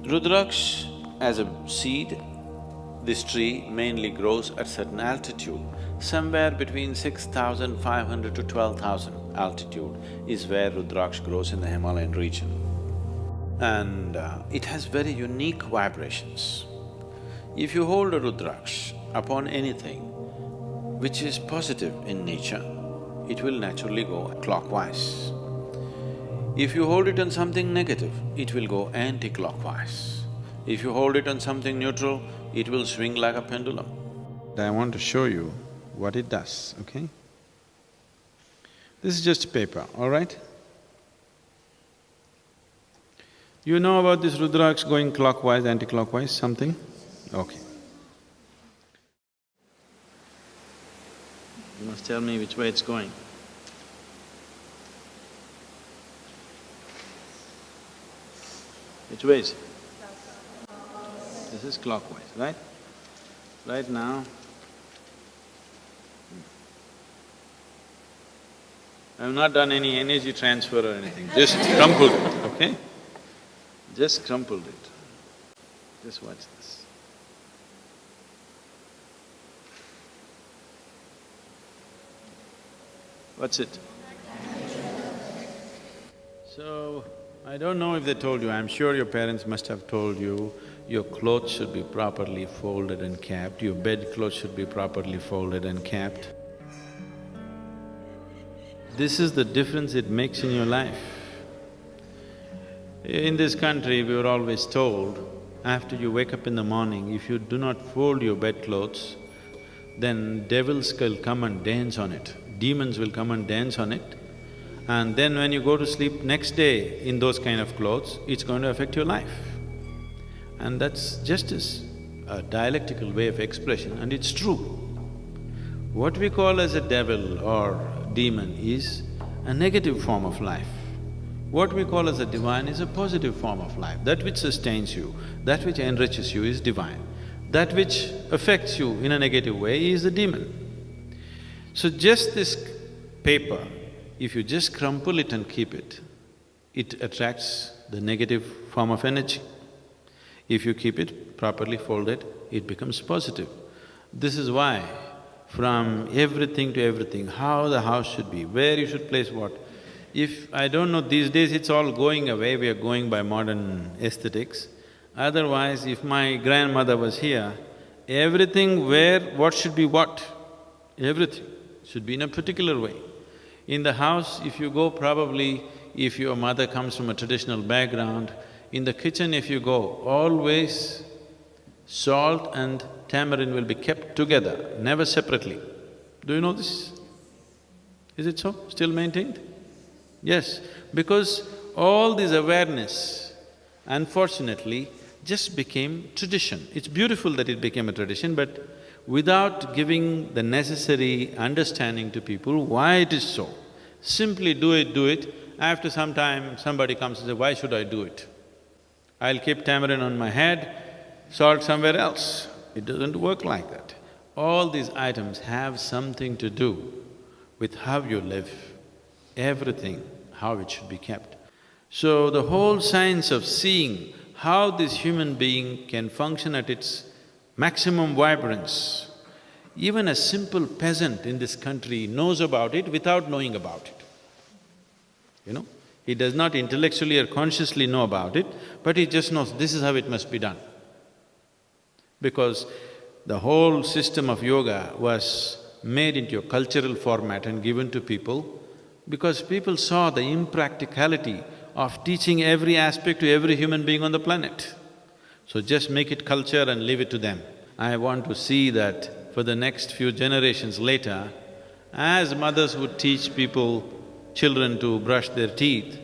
Rudraksh as a seed, this tree mainly grows at certain altitude. Somewhere between 6,500 to 12,000 altitude is where Rudraksh grows in the Himalayan region. And it has very unique vibrations. If you hold a Rudraksh upon anything which is positive in nature, it will naturally go clockwise. If you hold it on something negative, it will go anti-clockwise. If you hold it on something neutral, it will swing like a pendulum. I want to show you what it does, okay? This is just paper, all right? You know about this Rudraksh going clockwise, anti-clockwise, something? Okay. You must tell me which way it's going. Which way is it? This is clockwise, right? Right now, I've not done any energy transfer or anything, just crumpled it, okay? Just crumpled it. Just watch this. What's it? So, I don't know if they told you, I'm sure your parents must have told you, your clothes should be properly folded and kept, your bed clothes should be properly folded and kept. This is the difference it makes in your life. In this country, we were always told, after you wake up in the morning, if you do not fold your bedclothes, then devils will come and dance on it, demons will come and dance on it, and then when you go to sleep next day in those kind of clothes, it's going to affect your life. And that's just a dialectical way of expression, and it's true. What we call as a devil or demon is a negative form of life. What we call as a divine is a positive form of life. That which sustains you, that which enriches you is divine. That which affects you in a negative way is the demon. So just this paper, if you just crumple it and keep it, it attracts the negative form of energy. If you keep it properly folded, it becomes positive. This is why from everything to everything, how the house should be, where you should place what. If… I don't know, these days it's all going away, we are going by modern aesthetics. Otherwise, if my grandmother was here, everything where what should be what, everything should be in a particular way. In the house, if you go probably, if your mother comes from a traditional background, in the kitchen if you go, always salt and tamarind will be kept together, never separately. Do you know this? Is it so? Still maintained? Yes, because all this awareness, unfortunately, just became tradition. It's beautiful that it became a tradition, but without giving the necessary understanding to people why it is so. Simply do it, after some time somebody comes and says, why should I do it? I'll keep tamarind on my head, salt somewhere else. It doesn't work like that. All these items have something to do with how you live, everything, how it should be kept. So the whole science of seeing how this human being can function at its maximum vibrance, even a simple peasant in this country knows about it without knowing about it. You know, he does not intellectually or consciously know about it, but he just knows this is how it must be done. Because the whole system of yoga was made into a cultural format and given to people because people saw the impracticality of teaching every aspect to every human being on the planet. So just make it culture and leave it to them. I want to see that for the next few generations later, as mothers would teach people, children to brush their teeth,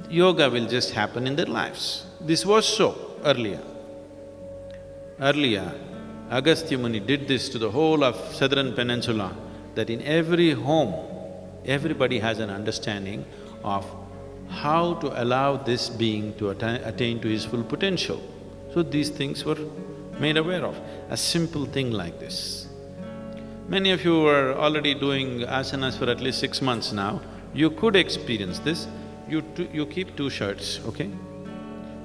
yoga will just happen in their lives. This was so earlier. Earlier, Agastya Muni did this to the whole of southern peninsula, that in every home, everybody has an understanding of how to allow this being to attain to his full potential. So these things were made aware of, a simple thing like this. Many of you are already doing asanas for at least 6 months now, you could experience this. You keep 2 shirts, okay?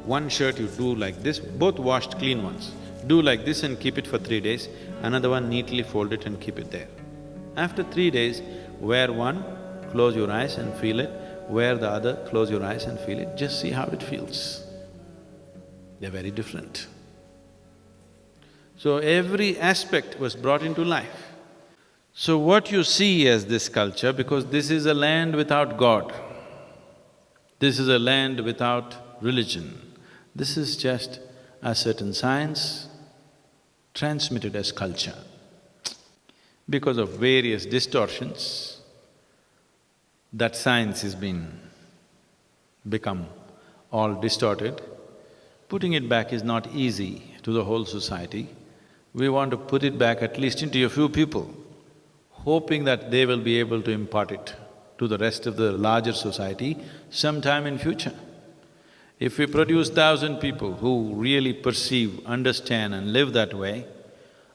one shirt you do like this, both washed clean ones. Do like this and keep it for 3 days, another one neatly fold it and keep it there. After 3 days, wear one, close your eyes and feel it, wear the other, close your eyes and feel it, just see how it feels. They're very different. So every aspect was brought into life. So what you see as this culture, because this is a land without God, this is a land without religion, this is just a certain science transmitted as culture. Because of various distortions, that science has become all distorted. Putting it back is not easy to the whole society. We want to put it back at least into a few people, hoping that they will be able to impart it to the rest of the larger society sometime in future. If we produce 1,000 people who really perceive, understand and live that way,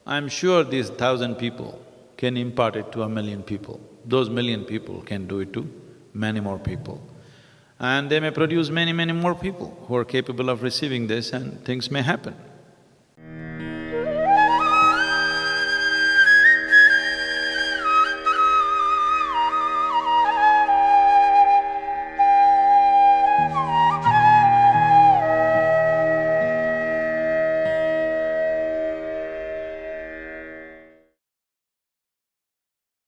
I'm sure these 1,000 people can impart it to 1,000,000 people. Those 1,000,000 people can do it to many more people. And they may produce many, many more people who are capable of receiving this and things may happen.